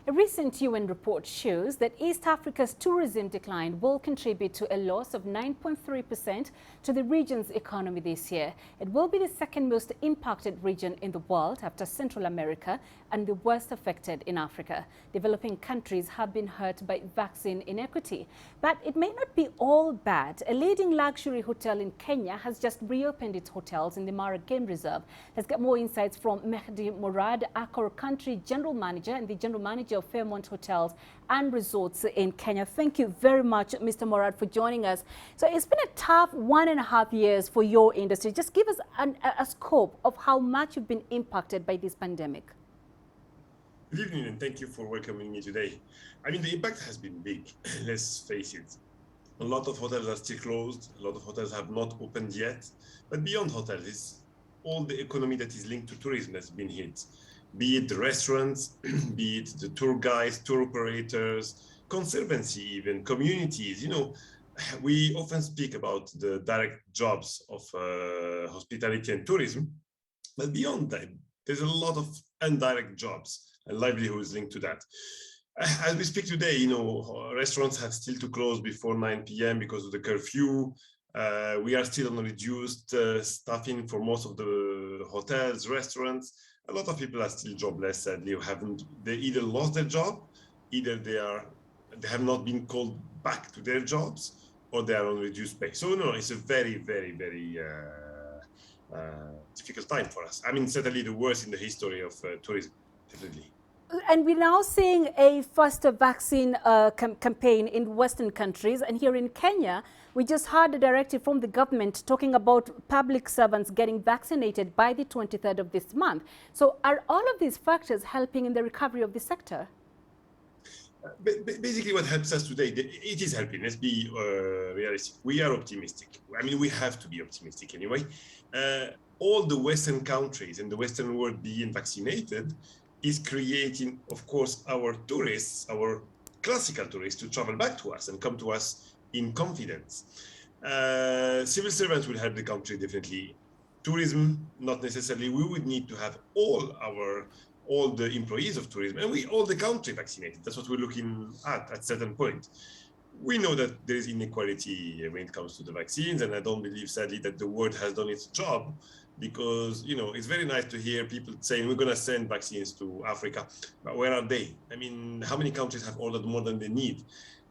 A recent UN report shows that East Africa's tourism decline will contribute to a loss of 9.3% to the region's economy this year. It will be the second most impacted region in the world after Central America and the worst affected in Africa. Developing countries have been hurt by vaccine inequity. But it may not be all bad. A leading luxury hotel in Kenya has just reopened its hotels in the Mara Game Reserve. Let's get more insights from Mehdi Murad, Accor Country General Manager and the General Manager of Fairmont Hotels and Resorts in Kenya. Thank you very much, Mr. Murad, for joining us. So it's been a tough 1.5 years for your industry. Just give us a scope of how much you've been impacted by this pandemic. Good evening, and thank you for welcoming me today. I mean, the impact has been big, let's face it. A lot of hotels are still closed, a lot of hotels have not opened yet, but beyond hotels, it's all the economy that is linked to tourism that's been hit. Be it the restaurants, be it the tour guides, tour operators, conservancy even, communities. You know, we often speak about the direct jobs of hospitality and tourism, but beyond that, there's a lot of indirect jobs and livelihoods linked to that. As we speak today, you know, restaurants have still to close before 9 p.m. because of the curfew. We are still on reduced staffing for most of the hotels, restaurants. A lot of people are still jobless, sadly. They either lost their job, either they have not been called back to their jobs, or they are on reduced pay. So no, it's a very, very, very difficult time for us. I mean, certainly the worst in the history of tourism, definitely. And we're now seeing a faster vaccine campaign in Western countries. And here in Kenya, we just heard a directive from the government talking about public servants getting vaccinated by the 23rd of this month. So are all of these factors helping in the recovery of the sector? Basically, what helps us today, it is helping. Let's be realistic. We are optimistic. I mean, we have to be optimistic anyway. All the Western countries and the Western world being vaccinated is creating, of course, our tourists, our classical tourists, to travel back to us and come to us in confidence. Civil servants will help the country, definitely. Tourism, not necessarily. We would need to have all the employees of tourism and all the country vaccinated. That's what we're looking at certain point. We know that there is inequality when it comes to the vaccines, and I don't believe, sadly, that the world has done its job, because, you know, it's very nice to hear people saying we're going to send vaccines to Africa, but where are they? I mean, how many countries have ordered more than they need?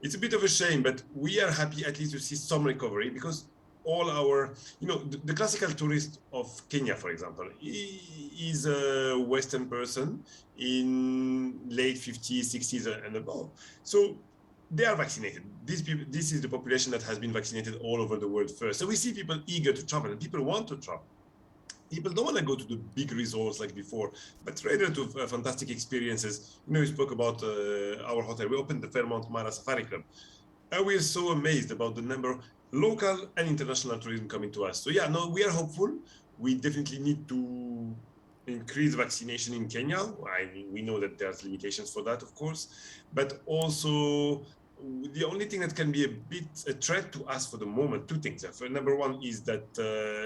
It's a bit of a shame, but we are happy at least to see some recovery, because all our, you know, the classical tourist of Kenya, for example, is a Western person in late 50s, 60s and above. So they are vaccinated. These people, this is the population that has been vaccinated all over the world first. So we see people eager to travel, and people want to travel. People don't want to go to the big resorts like before, but rather to fantastic experiences. You know, we spoke about our hotel. We opened the Fairmont Mara Safari Club. And we're so amazed about the number of local and international tourism coming to us. So yeah, no, we are hopeful. We definitely need to increase vaccination in Kenya. I mean, we know that there's limitations for that, of course, but also the only thing that can be a bit a threat to us for the moment, two things. Number one is that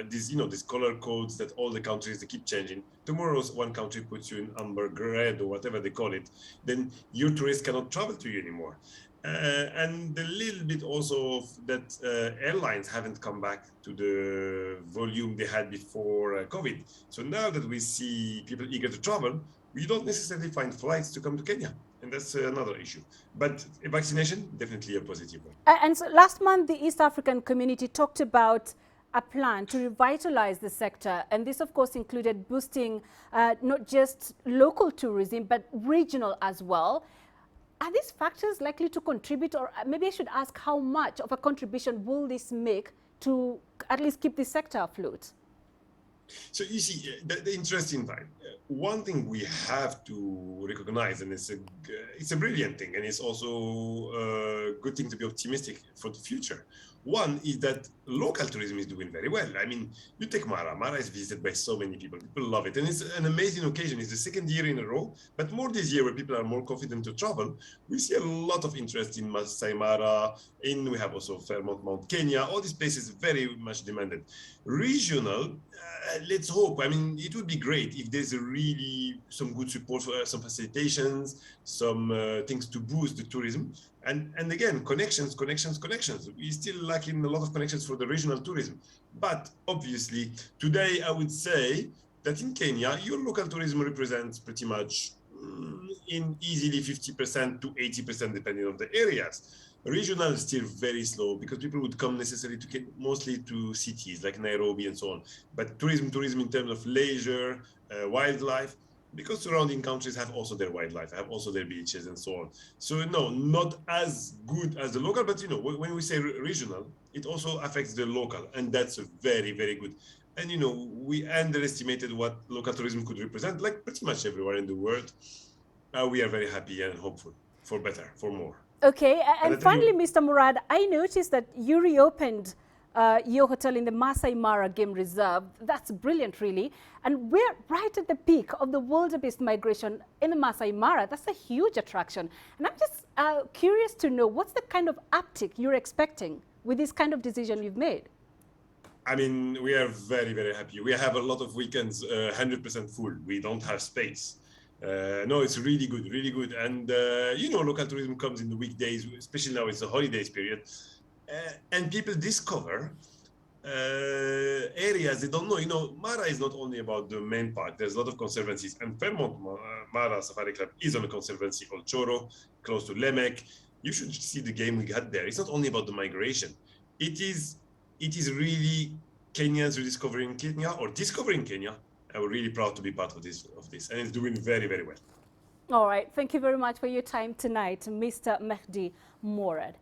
these color codes that all the countries, they keep changing. Tomorrow, one country puts you in amber, red, or whatever they call it, then your tourists cannot travel to you anymore. And a little bit also that airlines haven't come back to the volume they had before COVID. So now that we see people eager to travel, we don't necessarily find flights to come to Kenya. And that's another issue. But vaccination, definitely a positive one. And so last month, the East African community talked about a plan to revitalize the sector. And this, of course, included boosting not just local tourism, but regional as well. Are these factors likely to contribute, or maybe I should ask, how much of a contribution will this make to at least keep the sector afloat? So you see, the interesting part, one thing we have to recognize, and it's a brilliant thing, and it's also a good thing to be optimistic for the future. One is that local tourism is doing very well. I mean, you take Mara. Mara is visited by so many people. People love it. And it's an amazing occasion. It's the second year in a row, but more this year where people are more confident to travel. We see a lot of interest in Maasai Mara. We have also Fairmont, Mount Kenya. All these places very much demanded. Regional, let's hope. I mean, it would be great if there's a really some good support for some facilitations, some things to boost the tourism. And again, connections. We still lacking a lot of connections for the regional tourism. But obviously, today I would say that in Kenya, your local tourism represents pretty much in easily 50% to 80%, depending on the areas. Regional is still very slow because people would come necessarily to mostly to cities like Nairobi and so on. But tourism in terms of leisure, wildlife, because surrounding countries have also their wildlife, have also their beaches and so on. So no, not as good as the local, but you know, when we say regional, it also affects the local, and that's very, very good. And you know, we underestimated what local tourism could represent, like pretty much everywhere in the world. We are very happy and hopeful for better, for more. Okay, And I and tell finally, you, Mr. Murad, I noticed that you reopened your hotel in the Maasai Mara Game Reserve. That's brilliant, really. And we're right at the peak of the wildebeest migration in the Maasai Mara. That's a huge attraction. And I'm just curious to know, what's the kind of uptick you're expecting with this kind of decision you've made? I mean, we are very, very happy. We have a lot of weekends 100% full. We don't have space. No, it's really good, really good. And, you know, local tourism comes in the weekdays, especially now it's the holidays period. And people discover areas they don't know. You know, Mara is not only about the main park. There's a lot of conservancies. And Fairmont Mara Safari Club is on a conservancy called Choro, close to Lemek. You should see the game we had there. It's not only about the migration. It is really Kenyans rediscovering Kenya or discovering Kenya. And we're really proud to be part of this, and it's doing very, very well. All right. Thank you very much for your time tonight, Mr. Mehdi Morad.